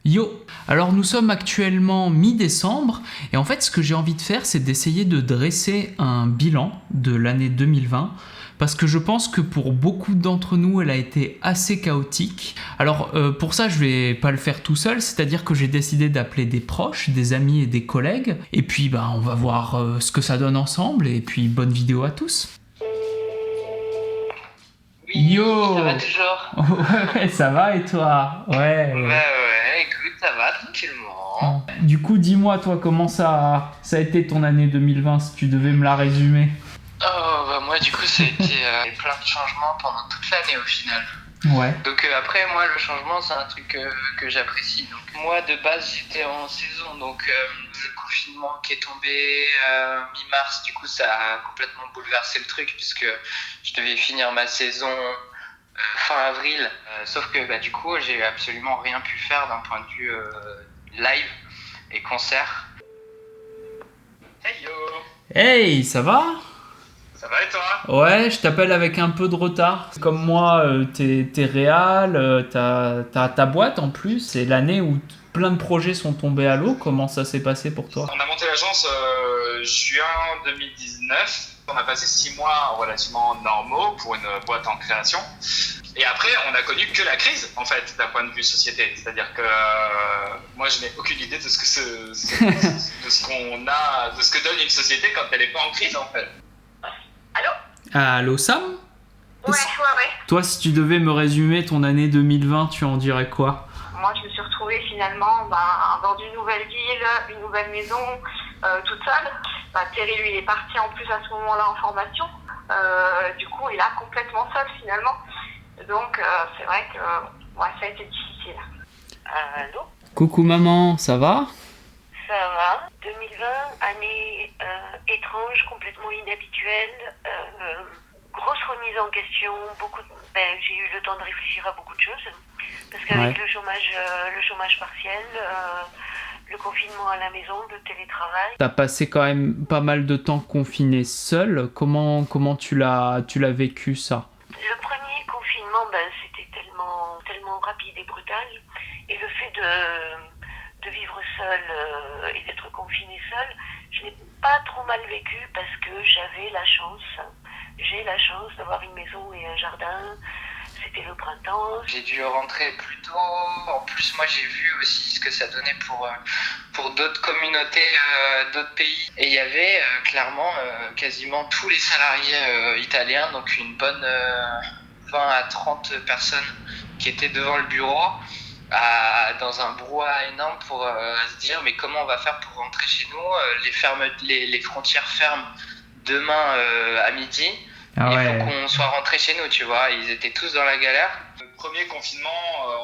Yo! Alors nous sommes actuellement mi-décembre et en fait ce que j'ai envie de faire c'est d'essayer de dresser un bilan de l'année 2020 parce que je pense que pour beaucoup d'entre nous elle a été assez chaotique. Alors pour ça je vais pas le faire tout seul, c'est-à-dire que j'ai décidé d'appeler des proches, des amis et des collègues et puis on va voir ce que ça donne ensemble et puis bonne vidéo à tous. Oui, Yo! ça va toujours. Ouais, ça va et toi? Ouais. Ouais, écoute, ça va tranquillement. Du coup, dis-moi, toi, comment ça a été ton année 2020, si tu devais me la résumer? Oh, bah moi, du coup, ça a été plein de changements pendant toute l'année au final. Ouais. Donc après, moi, le changement, c'est un truc que j'apprécie. Donc moi, de base, j'étais en saison, donc le confinement qui est tombé mi-mars, du coup, ça a complètement bouleversé le truc puisque je devais finir ma saison fin avril. Sauf que du coup, j'ai absolument rien pu faire d'un point de vue live et concert. Hey yo, Hey, ça va? ça va et toi? Ouais, je t'appelle avec un peu de retard. Comme moi, t'es réal, t'as ta boîte en plus, c'est l'année où plein de projets sont tombés à l'eau. Comment ça s'est passé pour toi? On a monté l'agence juin 2019. On a passé 6 mois relativement normaux pour une boîte en création. Et après, on a connu que la crise, en fait, d'un point de vue société. C'est-à-dire que moi, je n'ai aucune idée de ce qu'on a, de ce que donne une société quand elle n'est pas en crise, en fait. Allô? Allô, Sam? Ouais. Toi, si tu devais me résumer ton année 2020, tu en dirais quoi? Moi, je me suis retrouvée finalement dans une nouvelle ville, une nouvelle maison, toute seule. Thierry, lui, il est parti en plus à ce moment-là en formation. Du coup, il est complètement seul finalement. Donc, c'est vrai que ça a été difficile. Allô? Coucou maman, ça va? Ça va. 2020, année étrange, complètement inhabituelle. Grosse remise en question. J'ai eu le temps de réfléchir à beaucoup de choses. Parce qu'avec le chômage partiel, le confinement à la maison, le télétravail. T'as passé quand même pas mal de temps confiné seul. Comment tu l'as vécu ça? Le premier confinement, c'était tellement rapide et brutal. Et le fait de vivre seul et d'être confiné seul, je n'ai pas trop mal vécu parce que j'ai la chance d'avoir une maison et un jardin. C'était le printemps. J'ai dû rentrer plus tôt. En plus, moi, j'ai vu aussi ce que ça donnait pour d'autres communautés, d'autres pays. Et il y avait clairement quasiment tous les salariés italiens, donc une bonne 20 à 30 personnes qui étaient devant le bureau dans un brouhaha énorme pour se dire mais comment on va faire pour rentrer chez nous, les frontières ferment demain à midi. Il faut qu'on soit rentré chez nous, tu vois. Ils étaient tous dans la galère. Le premier confinement,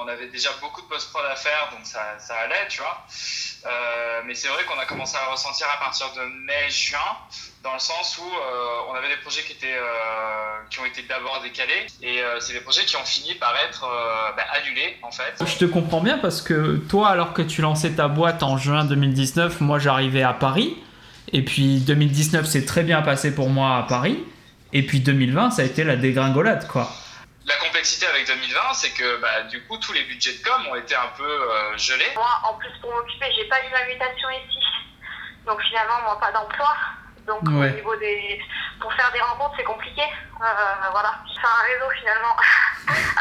on avait déjà beaucoup de post-prod à faire, donc ça allait, tu vois. Mais c'est vrai qu'on a commencé à ressentir à partir de mai-juin, dans le sens où on avait des projets qui ont été d'abord décalés, et c'est des projets qui ont fini par être annulés, en fait. Je te comprends bien parce que toi, alors que tu lançais ta boîte en juin 2019, moi j'arrivais à Paris, et puis 2019 s'est très bien passé pour moi à Paris. Et puis 2020, ça a été la dégringolade, quoi. La complexité avec 2020, c'est que du coup, tous les budgets de com ont été un peu gelés. Moi, en plus, pour m'occuper, j'ai pas eu d'invitation ici. Donc finalement, moi, pas d'emploi. Donc au niveau pour faire des rencontres, c'est compliqué. Voilà. Faire un réseau finalement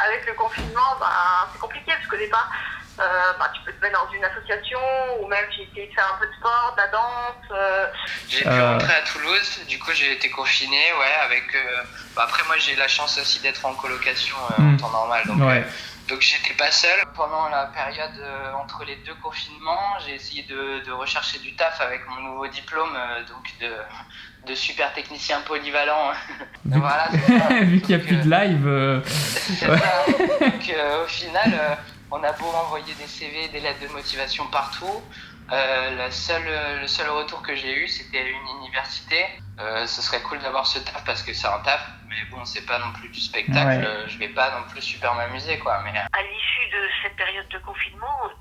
avec le confinement, c'est compliqué parce qu'au départ, tu peux te mettre dans une association ou même j'ai essayé de faire un peu de sport, de la danse. J'ai pu rentrer à Toulouse, du coup j'ai été confiné, avec. Après moi j'ai la chance aussi d'être en colocation en temps normal, donc j'étais pas seul. Pendant la période entre les deux confinements, j'ai essayé de rechercher du taf avec mon nouveau diplôme, de super technicien polyvalent. Voilà, vu qu'il n'y a plus de live. C'est ça. Donc au final. On a beau envoyer des CV, des lettres de motivation partout. Le seul retour que j'ai eu, c'était une université. Ce serait cool d'avoir ce taf parce que c'est un taf, mais bon, c'est pas non plus du spectacle. Je vais pas non plus super m'amuser, quoi. Mais à l'issue de cette période de confinement,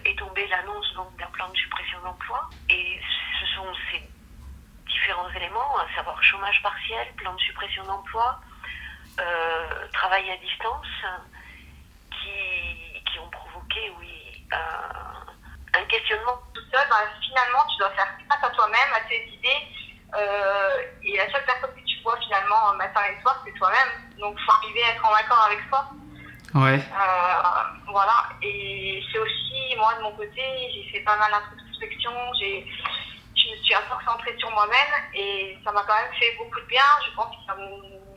est tombée l'annonce d'un plan de suppression d'emploi. Et ce sont ces différents éléments, à savoir chômage partiel, plan de suppression d'emploi, travail à distance, qui ont provoqué, questionnement tout seul, finalement, tu dois faire face à toi-même, à tes idées. Et la seule personne que tu vois finalement matin et soir, c'est toi-même. Donc, il faut arriver à être en accord avec soi. Ouais. Voilà. Et c'est aussi, moi, de mon côté, j'ai fait pas mal d'introspection. Je me suis un peu concentrée sur moi-même et ça m'a quand même fait beaucoup de bien. Je pense qu'il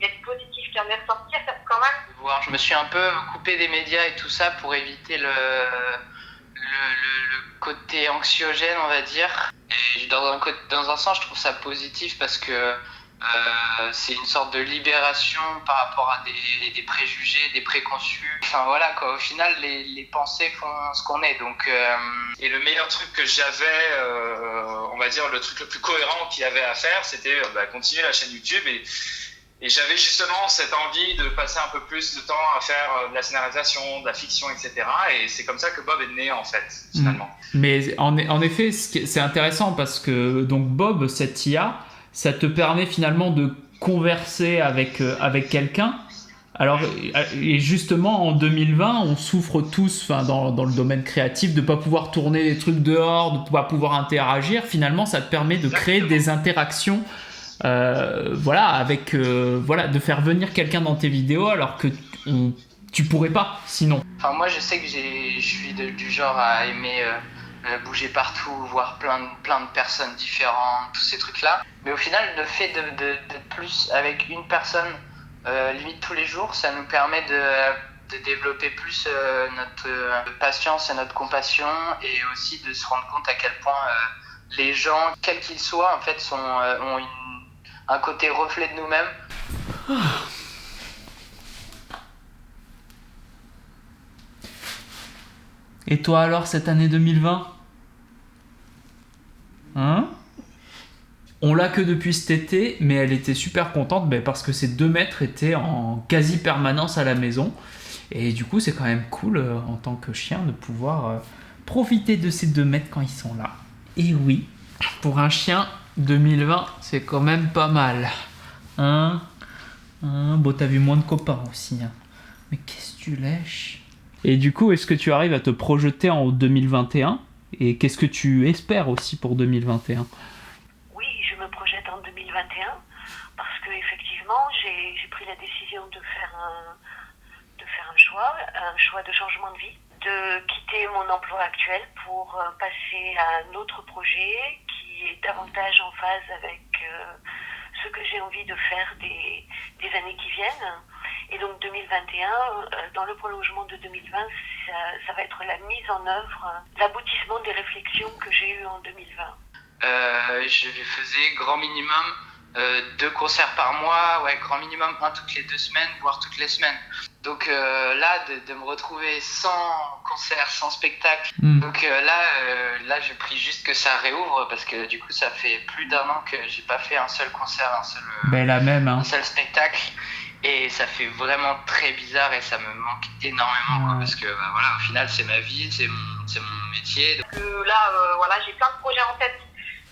y a du positif qui en est ressorti quand même. Je me suis un peu coupé des médias et tout ça pour éviter le côté anxiogène, on va dire. Et dans un sens, je trouve ça positif parce que c'est une sorte de libération par rapport à des préjugés, des préconçus. Enfin voilà quoi, au final les pensées font ce qu'on est. Donc, Et le meilleur truc que j'avais, on va dire le truc le plus cohérent qu'il y avait à faire, c'était continuer la chaîne YouTube et j'avais justement cette envie de passer un peu plus de temps à faire de la scénarisation, de la fiction, etc. Et c'est comme ça que Bob est né en fait, finalement. Mais en effet, c'est intéressant parce que donc Bob, cette IA, ça te permet finalement de converser avec quelqu'un. Alors, et justement, en 2020, on souffre tous, dans le domaine créatif, de ne pas pouvoir tourner des trucs dehors, de ne pas pouvoir interagir. Finalement, ça te permet de créer des interactions, de faire venir quelqu'un dans tes vidéos alors que tu pourrais pas sinon. Enfin, moi, je sais que je suis du genre à aimer bouger partout, voir plein de personnes différentes, tous ces trucs-là. Mais au final, le fait d'être plus avec une personne, limite tous les jours, ça nous permet de développer plus notre patience et notre compassion et aussi de se rendre compte à quel point les gens, quels qu'ils soient, en fait, ont un côté reflet de nous-mêmes. Et toi alors, cette année 2020 ? On l'a que depuis cet été, mais elle était super contente parce que ses 2 maîtres étaient en quasi-permanence à la maison. Et du coup, c'est quand même cool en tant que chien de pouvoir profiter de ces 2 maîtres quand ils sont là. Et oui, pour un chien, 2020, c'est quand même pas mal. Bon, t'as vu moins de copains aussi. Mais qu'est-ce que tu lèches ? Et du coup, est-ce que tu arrives à te projeter en 2021 ? Et qu'est-ce que tu espères aussi pour 2021 ? Oui, je me projette en 2021 parce que effectivement, j'ai pris la décision de faire un choix de changement de vie, de quitter mon emploi actuel pour passer à un autre projet qui est davantage en phase avec ce que j'ai envie de faire des années qui viennent. Et donc 2021, dans le prolongement de 2020, ça va être la mise en œuvre, l'aboutissement des réflexions que j'ai eues en 2020. Je faisais grand minimum 2 concerts par mois, grand minimum 1 toutes les 2 semaines, voire toutes les semaines. Donc là, de me retrouver sans concert, sans spectacle, donc là j'ai pris juste que ça réouvre parce que du coup ça fait plus d'1 an que j'ai pas fait un seul concert, un seul spectacle. Et ça fait vraiment très bizarre et ça me manque énormément parce que au final c'est ma vie, c'est mon métier. Là, j'ai plein de projets en tête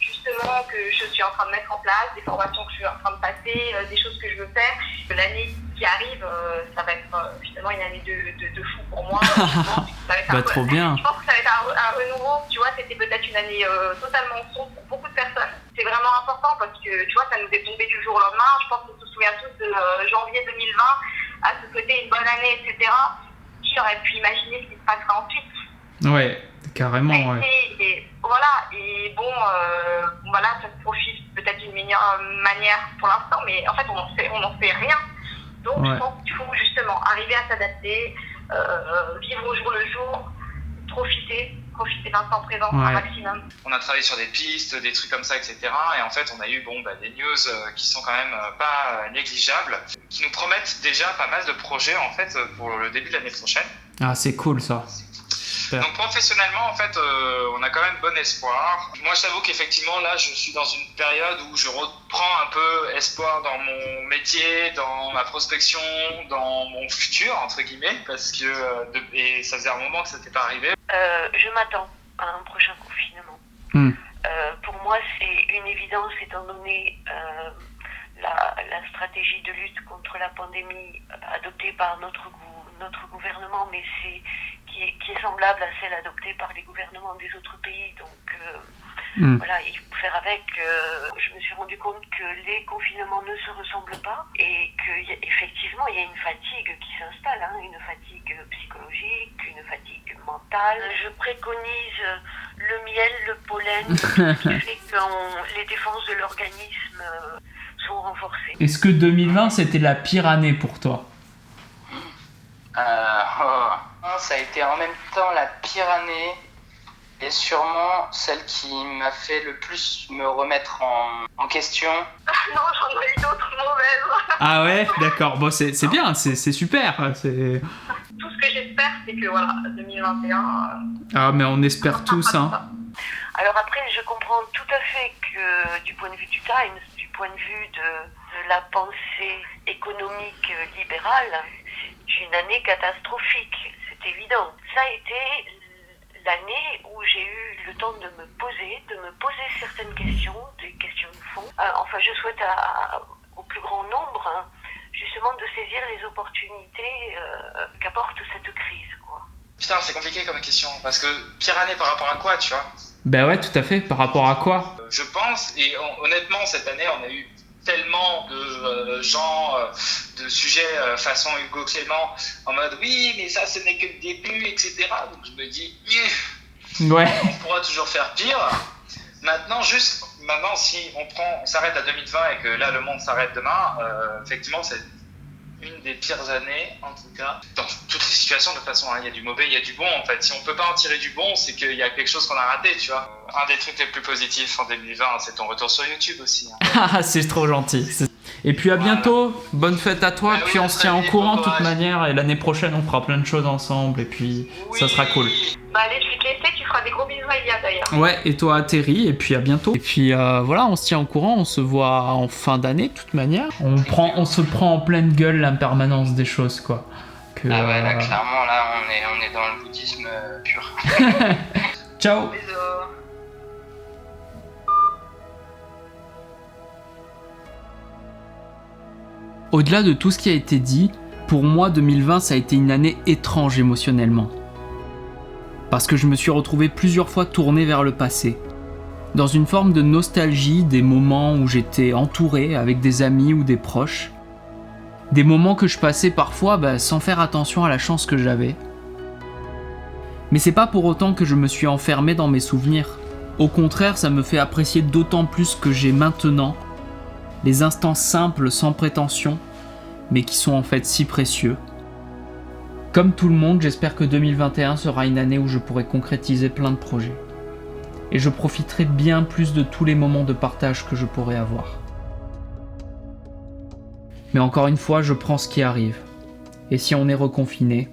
justement que je suis en train de mettre en place, des formations que je suis en train de passer, des choses que je veux faire. L'année qui arrive, ça va être finalement une année de fou pour moi. Trop bien. Je pense que ça va être un renouveau. Tu vois, c'était peut-être une année totalement sombre pour beaucoup de personnes. C'est vraiment important parce que tu vois, ça nous est tombé du jour au lendemain. Je pense qu'on se souvient tous de janvier 2020, à se souhaiter une bonne année, etc. Qui aurait pu imaginer ce qui se passera ensuite? Ouais, carrément. Et voilà, et bon, ça se profile peut-être d'une meilleure manière pour l'instant, mais en fait, on n'en fait rien. Donc, je pense qu'il faut justement arriver à s'adapter, vivre au jour le jour, profiter de l'instant présent un maximum. On a travaillé sur des pistes, des trucs comme ça, etc. Et en fait, on a eu des news qui sont quand même pas négligeables, qui nous promettent déjà pas mal de projets en fait pour le début de l'année prochaine. Ah, c'est cool ça. Super. Donc professionnellement, en fait, on a quand même bon espoir. Moi, je t'avoue qu'effectivement, là, je suis dans une période où je reprends un peu espoir dans mon métier, dans ma prospection, dans mon futur, entre guillemets, parce que et ça faisait un moment que ça n'était pas arrivé. Je m'attends à un prochain confinement. Pour moi, c'est une évidence étant donné la stratégie de lutte contre la pandémie adoptée par notre gouvernement, mais c'est qui est semblable à celle adoptée par les gouvernements des autres pays. Donc voilà, il faut faire avec. Je me suis rendu compte que les confinements ne se ressemblent pas et qu'effectivement il y a une fatigue qui s'installe, une fatigue psychologique, une fatigue mentale. Je préconise le miel, le pollen, ce qui fait que les défenses de l'organisme sont renforcées. Est-ce que 2020 c'était la pire année pour toi? Ça a été en même temps la pire année et sûrement celle qui m'a fait le plus me remettre en question. Non, j'en ai eu d'autres mauvaises. Ah ouais, d'accord. Bon, c'est bien, c'est super. Tout ce que j'espère, c'est que voilà, 2021... Ah, mais on espère tous, hein. Alors après, je comprends tout à fait que du point de vue du Times, du point de vue de la pensée économique libérale, c'est une année catastrophique, c'est évident. Ça a été l'année où j'ai eu le temps de me poser certaines questions, des questions de fond. Enfin, je souhaite au plus grand nombre, justement, de saisir les opportunités qu'apporte cette crise, quoi. Putain, c'est compliqué comme question, parce que pire année par rapport à quoi, tu vois? Ben ouais, tout à fait, par rapport à quoi? Je pense, et honnêtement, cette année, on a eu tellement de gens, de sujets façon Hugo Clément, en mode oui, mais ça, ce n'est que le début, etc. Donc je me dis, ouais. On pourra toujours faire pire. Maintenant, si on s'arrête à 2020 et que là, le monde s'arrête demain, effectivement, c'est une des pires années, en tout cas, dans toutes les situations. De toute façon, il y a du mauvais, il y a du bon, en fait. Si on peut pas en tirer du bon, c'est qu'il y a quelque chose qu'on a raté, tu vois. Un des trucs les plus positifs en 2020, c'est ton retour sur YouTube aussi. Ah, c'est trop gentil. Et puis à bientôt, bonne fête à toi, puis on se tient en courant de toute manière, et l'année prochaine on fera plein de choses ensemble, et puis ça sera cool. Bah allez, je vais te laisser, tu feras des gros bisous à Elia d'ailleurs. Ouais, et toi à Terry, et puis à bientôt. Et puis voilà, on se tient en courant, on se voit en fin d'année de toute manière. On se prend en pleine gueule l'impermanence des choses, quoi. Ah ouais, là clairement, là on est dans le bouddhisme pur. Ciao. Bisous. Au-delà de tout ce qui a été dit, pour moi 2020 ça a été une année étrange émotionnellement. Parce que je me suis retrouvé plusieurs fois tourné vers le passé. Dans une forme de nostalgie des moments où j'étais entouré avec des amis ou des proches. Des moments que je passais parfois sans faire attention à la chance que j'avais. Mais c'est pas pour autant que je me suis enfermé dans mes souvenirs. Au contraire, ça me fait apprécier d'autant plus que j'ai maintenant les instants simples sans prétention, mais qui sont en fait si précieux. Comme tout le monde, j'espère que 2021 sera une année où je pourrai concrétiser plein de projets. Et je profiterai bien plus de tous les moments de partage que je pourrai avoir. Mais encore une fois, je prends ce qui arrive. Et si on est reconfiné,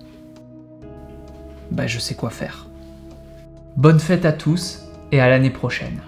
je sais quoi faire. Bonne fête à tous et à l'année prochaine.